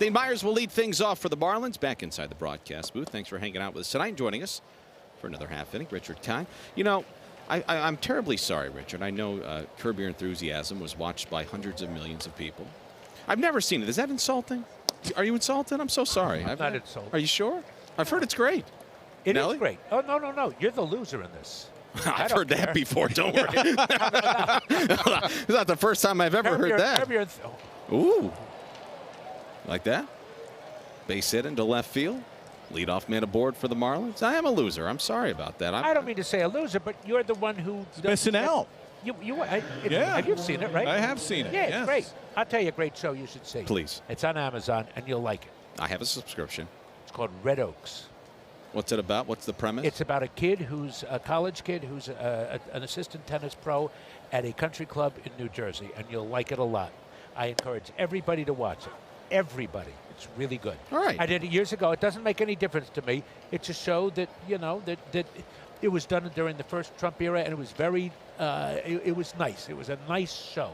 Dane Myers will lead things off for the Marlins back inside the broadcast booth. Thanks for hanging out with us tonight and joining us for another half inning. Richard Kine. You know, I'm terribly sorry, Richard. I know Curb Your Enthusiasm was watched by hundreds of millions of people. I've never seen it. Is that insulting? Are you insulted? I'm so sorry. I'm not insulted. Are you sure? I've heard it's great. It is great. Oh, no. You're the loser in this. I've heard that before. Don't worry. It's not the first time I've ever heard that. Ooh. Like that? Base hit into left field. Leadoff man aboard for the Marlins. I am a loser. I'm sorry about that. I don't mean to say a loser, but you're the one who missing out. Have you seen it, right? I have seen it. Yeah, yes. It's great. I'll tell you a great show you should see. Please. It's on Amazon, and you'll like it. I have a subscription. It's called Red Oaks. What's it about? What's the premise? It's about a kid who's a college kid who's an assistant tennis pro at a country club in New Jersey, and you'll like it a lot. I encourage everybody to watch it. Everybody. It's really good. All right. I did it years ago. It doesn't make any difference to me. It's a show that, that it was done during the first Trump era, and it was very, it was nice. It was a nice show,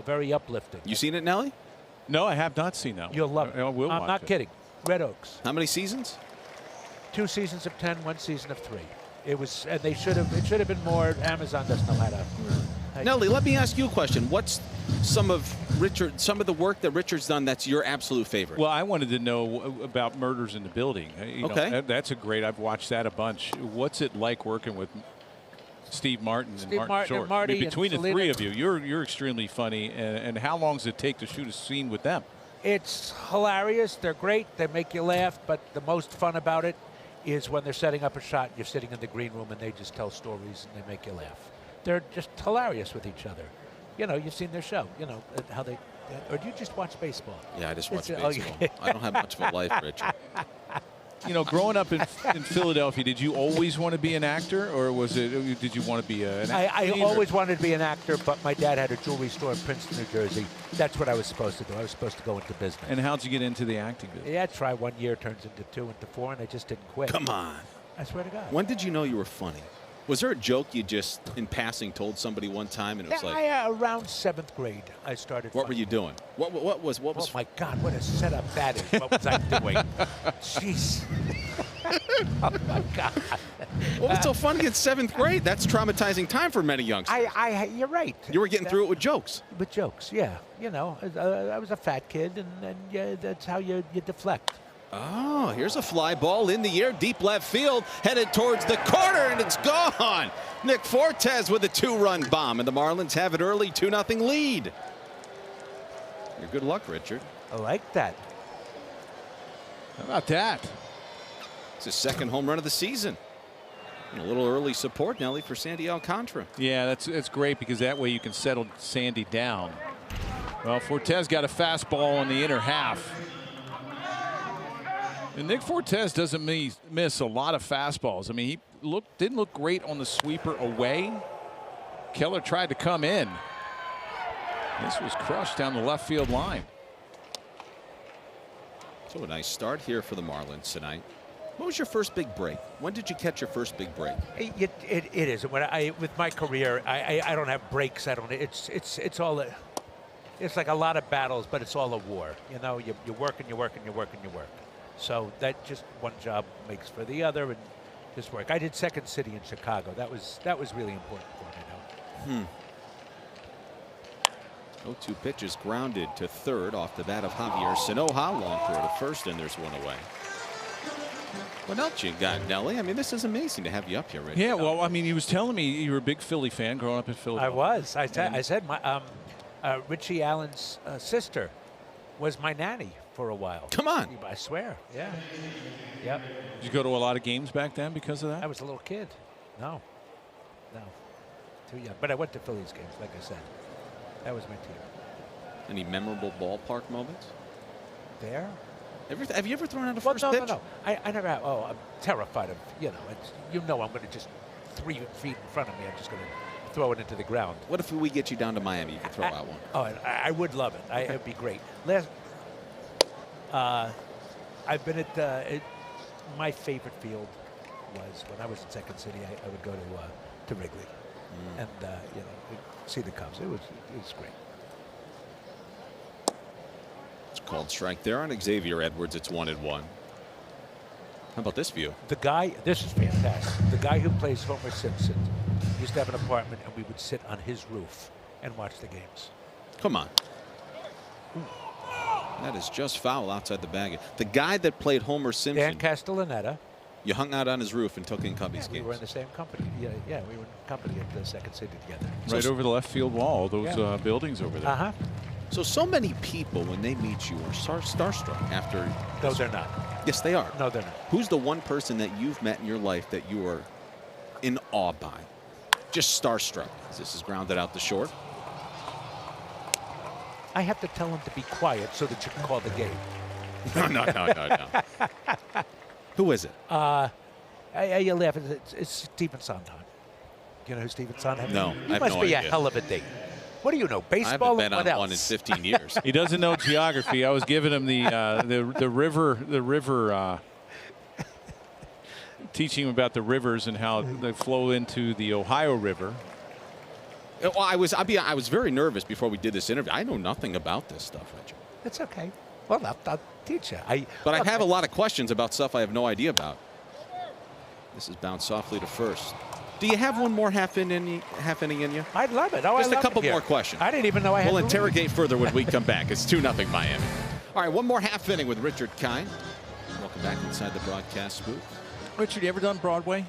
very uplifting. You seen it, Nelly? No, I have not seen that one. You'll love it. I will I'm watch not it. kidding. Red Oaks. How many seasons? 2 seasons of 10, 1 season of 3. It was, and it should have been more. Amazon doesn't know how to. Nelly, let me ask you a question. What's some of the work that Richard's done that's your absolute favorite? Well, I wanted to know about Murders in the Building. Okay. That's a great. I've watched that a bunch. What's it like working with Steve Martin and Martin Short? Marty, I mean, between the three of you, Uh, you're extremely funny. And how long does it take to shoot a scene with them? It's hilarious. They're great. They make you laugh. But the most fun about it is when they're setting up a shot. You're sitting in the green room and they just tell stories and they make you laugh. They're just hilarious with each other. You've seen their show. How they, or do you just watch baseball? Yeah, I just watch baseball. I don't have much of a life, Richard. Growing up in Philadelphia, did you always want to be an actor, or did you want to be an actor? I always wanted to be an actor, but my dad had a jewelry store in Princeton, New Jersey. That's what I was supposed to do. I was supposed to go into business. And how'd you get into the acting business? Yeah, I tried 1 year, turns into 2, into 4, and I just didn't quit. Come on. I swear to God. When did you know you were funny? Was there a joke you just, in passing, told somebody one time, and it was around 7th grade, I started. What were you doing? What was? Oh my God! What a setup that is! What was I doing? Jeez. Oh my God. What was so funny in 7th grade? That's traumatizing time for many youngsters. You're right. You were getting through it with jokes. With jokes, yeah. I was a fat kid, and yeah, that's how you deflect. Oh, here's a fly ball in the air, deep left field, headed towards the corner, and it's gone. Nick Fortes with a 2-run bomb, and the Marlins have an early 2-0 lead. Your good luck, Richard. I like that. How about that? It's his 2nd home run of the season. And a little early support, Nelly, for Sandy Alcantara. Yeah, that's great because that way you can settle Sandy down. Well, Fortes got a fastball in the inner half. And Nick Fortes doesn't miss a lot of fastballs. I mean, he didn't look great on the sweeper away. Keller tried to come in. This was crushed down the left field line. So a nice start here for the Marlins tonight. What was your first big break? When did you catch your first big break? It is. With my career, I don't have breaks. It's all. It's like a lot of battles, but it's all a war. You work and you work and you work and you work. So that just one job makes for the other, and just work. I did Second City in Chicago. That was really important for me. 0-2 pitches grounded to third off the bat of Javier Sinoja. Long throw to first, and there's one away. What else you got, Nelly? I mean, this is amazing to have you up here, Richard. Yeah, well, I mean, he was telling me you were a big Philly fan growing up in Philadelphia. I was. I said my Richie Allen's sister was my nanny for a while. Come on. I swear. Yeah. Yep. Did you go to a lot of games back then because of that? I was a little kid. No. Too young. But I went to Phillies games, like I said. That was my team. Any memorable ballpark moments? There? Have you ever thrown out a first pitch? No. I never have. Oh, I'm terrified of, I'm going to just 3 feet in front of me. I'm just going to throw it into the ground. What if we get you down to Miami? You can throw out one. Oh, I would love it. Okay. It'd be great. I've been at my favorite field was when I was in Second City. I would go to Wrigley and see the Cubs. It was great. It's called strike there on Xavier Edwards. It's 1-1. How about this view? The guy, this is fantastic. The guy who plays Homer Simpson used to have an apartment, and we would sit on his roof and watch the games. Come on. That is just foul outside the bag. The guy that played Homer Simpson. Dan Castellaneta. You hung out on his roof and took in Cubbies We games. were in the same company. Yeah, we were in company at the Second City together. Right over the left field wall, those buildings over there. Uh-huh. So many people, when they meet you, are starstruck after. No, they're not. Yes, they are. No, they're not. Who's the one person that you've met in your life that you are in awe by? Just starstruck. This is grounded out the short. I have to tell him to be quiet so that you can call the game. No. Who is it? You laugh. It's Stephen Sondheim. You know who Stephen Sondheim is? No, He I have must no be idea. a hell of a date. What do you know? I Baseball? haven't been What on else? one in 15 years. He doesn't know geography. I was giving him the river teaching him about the rivers and how they flow into the Ohio River. Well, I was very nervous before we did this interview. I know nothing about this stuff, Richard. It's okay. Well, I'll teach you. But I have a lot of questions about stuff I have no idea about. This is bounced softly to first. Do you have one more half inning in you? I'd love it. Just a love couple it here. more questions. I didn't even know I had. We'll to leave. interrogate further when we come back. It's 2-0 Miami. All right, one more half inning with Richard Kine. Welcome back inside the broadcast booth. Richard, you ever done Broadway?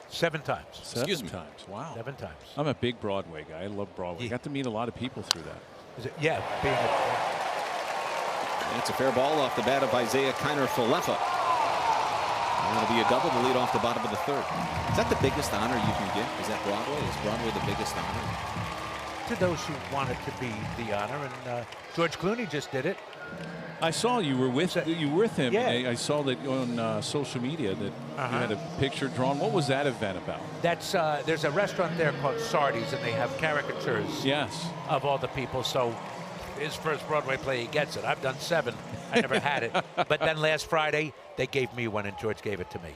7 times. Excuse me. 7 times. Wow. 7 times. I'm a big Broadway guy. I love Broadway. Yeah. Got to meet a lot of people through that. Is it? Yeah, being And it's a fair ball off the bat of Isaiah Kiner-Falefa. That'll be a double to lead off the bottom of the third. Is that the biggest honor you can get? Is that Broadway? Is Broadway the biggest honor? to those who want it to be the honor, and George Clooney just did it. I saw you were with him. Yeah. I saw that on social media that you had a picture drawn. What was that event about? That's there's a restaurant there called Sardi's, and they have caricatures of all the people. So his first Broadway play, he gets it. I've done 7. I never had it. But then last Friday, they gave me one, and George gave it to me.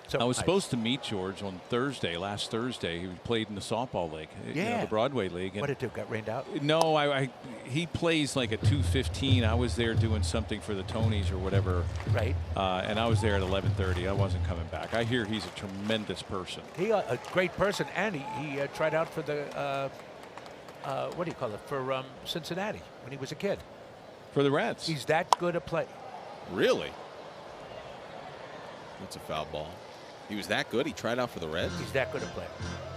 So I was supposed to meet George on last Thursday. He played in the softball league, the Broadway league. What did it do? Got rained out? No, he plays like at 2:15. I was there doing something for the Tonys or whatever. Right. And I was there at 11:30. I wasn't coming back. I hear he's a tremendous person. He a great person, and he tried out for the what do you call it, for Cincinnati when he was a kid. For the Reds. He's that good a player. Really? That's a foul ball. He was that good? He tried out for the Reds? He's that good a player.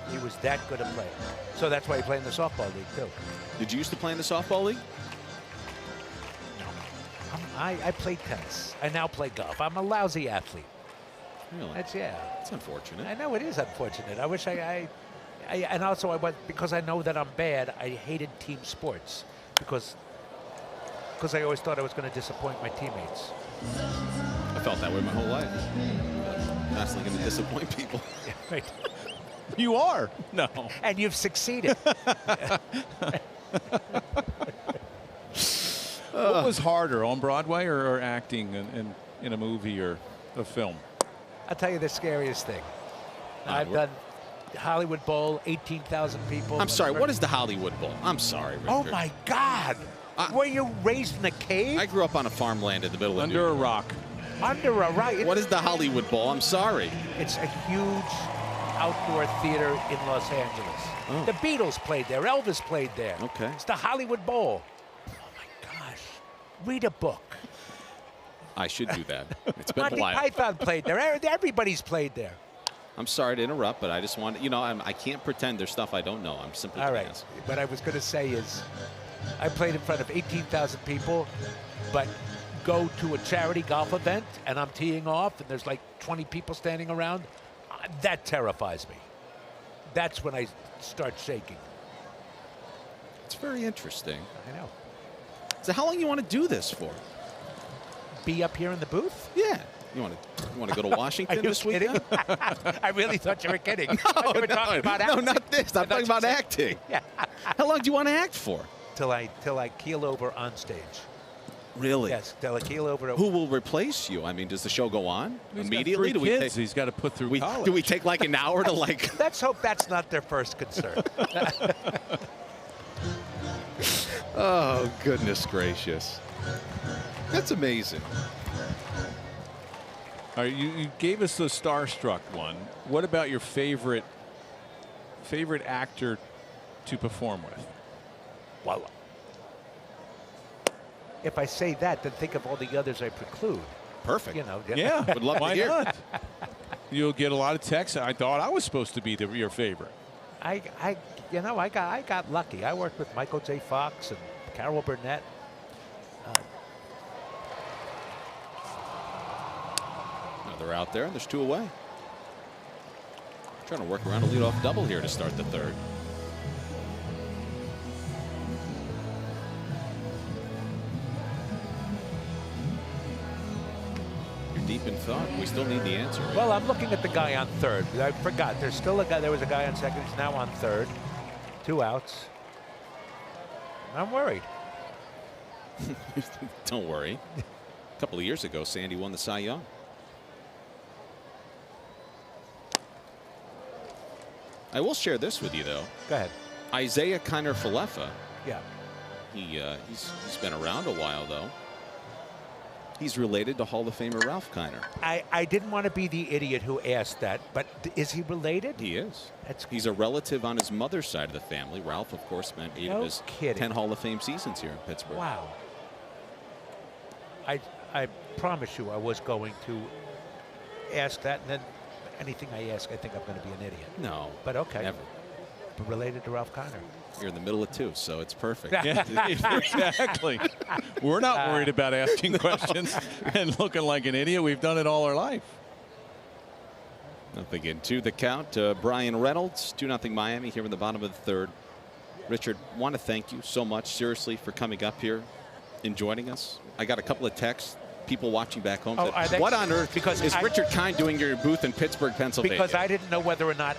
He was that good a player. So that's why he played in the softball league, too. Did you used to play in the softball league? No. I played tennis. I now play golf. I'm a lousy athlete. Really? That's unfortunate. I know it is unfortunate. I wish and also I went, because I know that I'm bad, I hated team sports because I always thought I was going to disappoint my teammates. I felt that way my whole life. Constantly going to disappoint people. Yeah, right. You are. No. And you've succeeded. What was harder, on Broadway or acting in a movie or a film? I'll tell you the scariest thing. I've done Hollywood Bowl, 18,000 people. I'm sorry, what is the Hollywood Bowl? I'm sorry, Richard. Oh, my God. Were you raised in a cave? I grew up on a farmland in the middle of Under a rock. Under a rock. What is the Hollywood Bowl? I'm sorry. It's a huge outdoor theater in Los Angeles. Oh. The Beatles played there. Elvis played there. Okay. It's the Hollywood Bowl. Oh, my gosh. Read a book. I should do that. It's been Monty a while. Python played there. Everybody's played there. I'm sorry to interrupt, but I just want I can't pretend there's stuff I don't know. I'm simply All gonna right. ask. What I was going to say is I played in front of 18,000 people, but go to a charity golf event and I'm teeing off and there's like 20 people standing around. That terrifies me. That's when I start shaking. It's very interesting. I know. So how long you want to do this for? Be up here in the booth? Yeah. You want to go to Washington this weekend? I really thought you were kidding. No, You were talking about acting. not this. I'm talking about acting. Yeah. How long do you want to act for? Till I keel over on stage. Really? Yes, till I keel over. Who will replace you? I mean, does the show go on He's immediately? got 3 kids he's got to put through college. Do we take like an hour to like? Let's hope that's not their first concern. Oh, goodness gracious. That's amazing. All right, you gave us the starstruck one. What about your favorite actor to perform with? Well, if I say that, then think of all the others I preclude. Perfect. You know. Yeah, Would love to why hear. not? You'll get a lot of texts. I thought I was supposed to be your favorite. I got lucky. I worked with Michael J. Fox and Carol Burnett. They're out there, and there's 2 away. Trying to work around a leadoff double here to start the 3rd. You're deep in thought. We still need the answer. Right? Well, I'm looking at the guy on 3rd. I forgot. There's still a guy. There was a guy on 2nd. He's now on 3rd. 2 outs. I'm worried. Don't worry. A couple of years ago, Sandy won the Cy Young. I will share this with you, though. Go ahead. Isaiah Kiner-Falefa. Yeah. He's been around a while, though. He's related to Hall of Famer Ralph Kiner. I didn't want to be the idiot who asked that, but is he related? He is. That's He's a relative on his mother's side of the family. Ralph, of course, spent 8 of his kidding. 10 Hall of Fame seasons here in Pittsburgh. Wow. I promise you I was going to ask that, and then anything I ask, I think I'm going to be an idiot. No. But okay. Never. But related to Ralph Kiner. You're in the middle of 2, so it's perfect. Yeah, exactly. We're not worried about asking questions and looking like an idiot. We've done it all our life. Nothing into the count. Brian Reynolds, 2-0 Miami here in the bottom of the 3rd. Richard, want to thank you so much, seriously, for coming up here and joining us. I got a couple of texts. People watching back home said, what on earth is Richard Kind doing your booth in Pittsburgh, Pennsylvania? Because I didn't know whether or not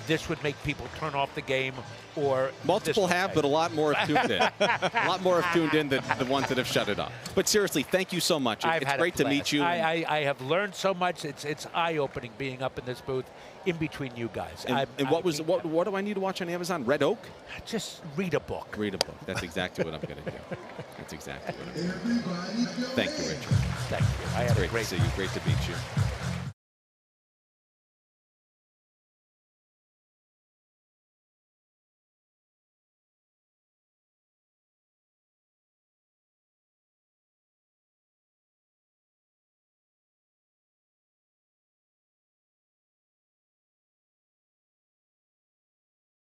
this would make people turn off the game, or multiple have, but a lot more have tuned in. A lot more have tuned in than the ones that have shut it off. But seriously, thank you so much. It's great to meet you. I have learned so much. It's eye-opening being up in this booth in between you guys. And what do I need to watch on Amazon? Red Oak? Just read a book. Read a book. That's exactly what I'm going to do. That's exactly what I'm going to do. Thank you, Richard. Thank you. I had a great to see you. Great to meet you.